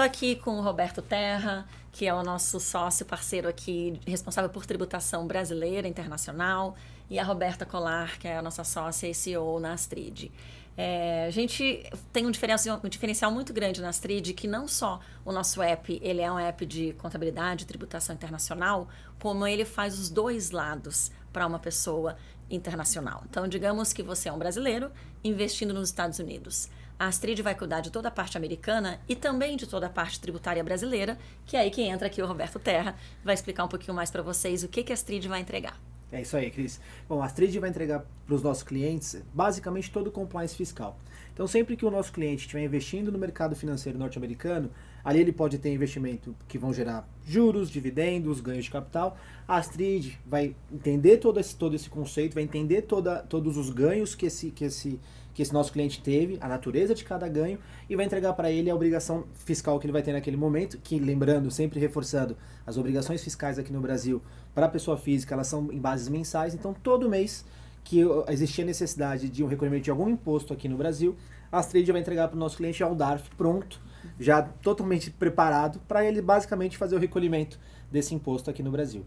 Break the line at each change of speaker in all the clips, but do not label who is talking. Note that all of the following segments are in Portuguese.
Estou aqui com o Roberto Terra, que é o nosso sócio parceiro aqui, responsável por tributação brasileira e internacional, e a Roberta Colar, que é a nossa sócia e CEO na Astrid. A gente tem um diferencial muito grande na Astrid, que não só o nosso app, ele é um app de contabilidade e tributação internacional, como ele faz os dois lados para uma pessoa internacional. Então, digamos que você é um brasileiro investindo nos Estados Unidos. A Astrid vai cuidar de toda a parte americana e também de toda a parte tributária brasileira, que é aí que entra aqui o Roberto Terra, vai explicar um pouquinho mais para vocês o que a Astrid vai entregar.
É isso aí, Cris. Bom, a Astrid vai entregar para os nossos clientes basicamente todo o compliance fiscal. Então, sempre que o nosso cliente estiver investindo no mercado financeiro norte-americano, ali ele pode ter investimento que vão gerar juros, dividendos, ganhos de capital. A Astrid vai entender todo esse conceito, vai entender todos os ganhos que esse nosso cliente teve, a natureza de cada ganho, e vai entregar para ele a obrigação fiscal que ele vai ter naquele momento, que, lembrando, sempre reforçando, as obrigações fiscais aqui no Brasil, para a pessoa física, elas são em bases mensais, então todo mês que existia necessidade de um recolhimento de algum imposto aqui no Brasil, a Astrid vai entregar para o nosso cliente já o DARF pronto, já totalmente preparado, para ele basicamente fazer o recolhimento desse imposto aqui no Brasil.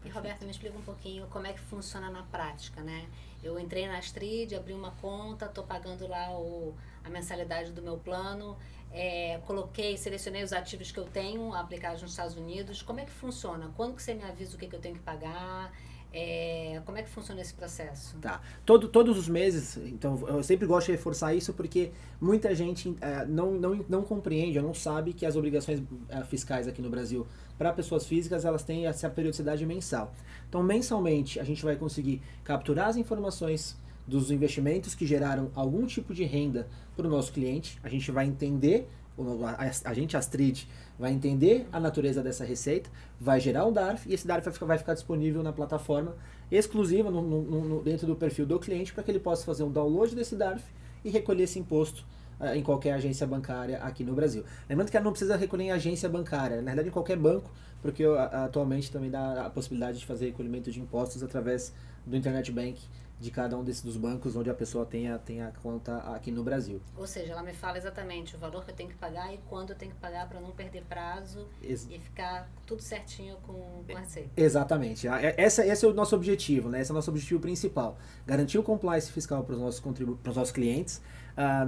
E Roberto, me explica um pouquinho como é que funciona na prática, né? Eu entrei na Astrid, abri uma conta, estou pagando lá a mensalidade do meu plano, selecionei os ativos que eu tenho aplicados nos Estados Unidos. Como é que funciona? Quando que você me avisa o que eu tenho que pagar? Como é que funciona esse processo?
Tá. Todos os meses, então eu sempre gosto de reforçar isso porque muita gente não compreende, ou não sabe que as obrigações fiscais aqui no Brasil para pessoas físicas, elas têm essa periodicidade mensal. Então, mensalmente, a gente vai conseguir capturar as informações dos investimentos que geraram algum tipo de renda para o nosso cliente, a gente vai entender, a Astrid vai entender a natureza dessa receita, vai gerar um DARF e esse DARF vai ficar disponível na plataforma exclusiva dentro do perfil do cliente para que ele possa fazer um download desse DARF e recolher esse imposto em qualquer agência bancária aqui no Brasil. Lembrando que ela não precisa recolher em agência bancária, na verdade em qualquer banco, porque atualmente também dá a possibilidade de fazer recolhimento de impostos através do Internet Bank de cada um dos bancos onde a pessoa tem a conta aqui no Brasil.
Ou seja, ela me fala exatamente o valor que eu tenho que pagar e quando eu tenho que pagar para não perder prazo e ficar tudo certinho com a receita.
Exatamente. Esse é o nosso objetivo, né? Esse é o nosso objetivo principal. Garantir o compliance fiscal para os nossos clientes,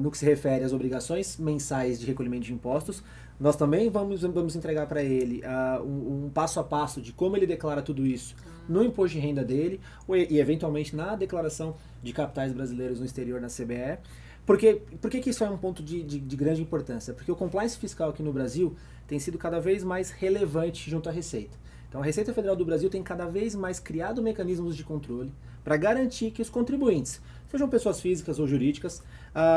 no que se refere às obrigações mensais de recolhimento de impostos. Nós também vamos entregar para ele um passo a passo de como ele declara tudo isso no imposto de renda dele e eventualmente na declaração de capitais brasileiros no exterior na CBE. Por que isso é um ponto de grande importância? Porque o compliance fiscal aqui no Brasil tem sido cada vez mais relevante junto à Receita. Então a Receita Federal do Brasil tem cada vez mais criado mecanismos de controle para garantir que os contribuintes, sejam pessoas físicas ou jurídicas,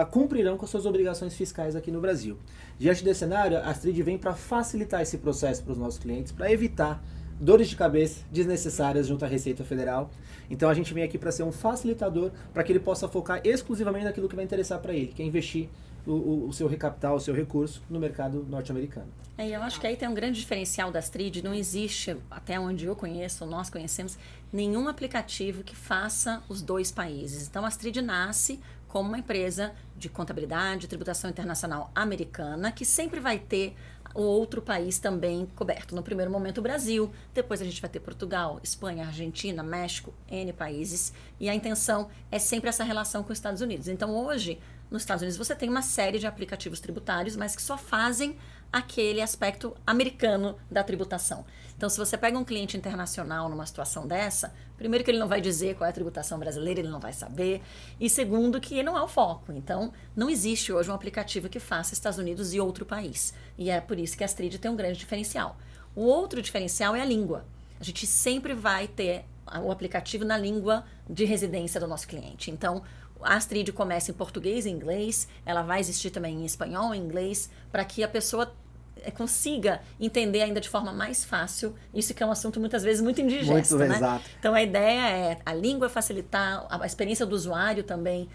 cumprirão com as suas obrigações fiscais aqui no Brasil. Diante desse cenário, a Astrid vem para facilitar esse processo para os nossos clientes, para evitar dores de cabeça desnecessárias junto à Receita Federal. Então a gente vem aqui para ser um facilitador para que ele possa focar exclusivamente naquilo que vai interessar para ele, que é investir o seu capital, o seu recurso no mercado norte-americano.
E eu acho que aí tem um grande diferencial da Astrid. Não existe, até onde eu conheço, nós conhecemos, nenhum aplicativo que faça os dois países. Então a Astrid nasce como uma empresa de contabilidade, tributação internacional americana, que sempre vai ter o outro país também coberto. No primeiro momento o Brasil, depois a gente vai ter Portugal, Espanha, Argentina, México, N países. E a intenção é sempre essa relação com os Estados Unidos. Então hoje, nos Estados Unidos, você tem uma série de aplicativos tributários, mas que só fazem aquele aspecto americano da tributação. Então, se você pega um cliente internacional numa situação dessa, primeiro que ele não vai dizer qual é a tributação brasileira, ele não vai saber, e segundo que não é o foco. Então, não existe hoje um aplicativo que faça Estados Unidos e outro país. E é por isso que a Astrid tem um grande diferencial. O outro diferencial é a língua. A gente sempre vai ter o aplicativo na língua de residência do nosso cliente. Então, a Astrid começa em português e inglês, ela vai existir também em espanhol e inglês, para que a pessoa consiga entender ainda de forma mais fácil, isso que é um assunto muitas vezes muito indigesto, né?
Exato.
Então a ideia é a língua facilitar, a experiência do usuário também,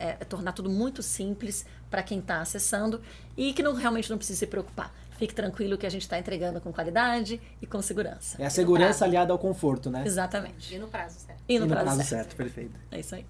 é tornar tudo muito simples para quem está acessando e que realmente não precisa se preocupar. Fique tranquilo que a gente está entregando com qualidade e com segurança.
É a segurança aliada ao conforto, né?
Exatamente.
E no prazo certo.
E no prazo
certo, perfeito.
É isso aí.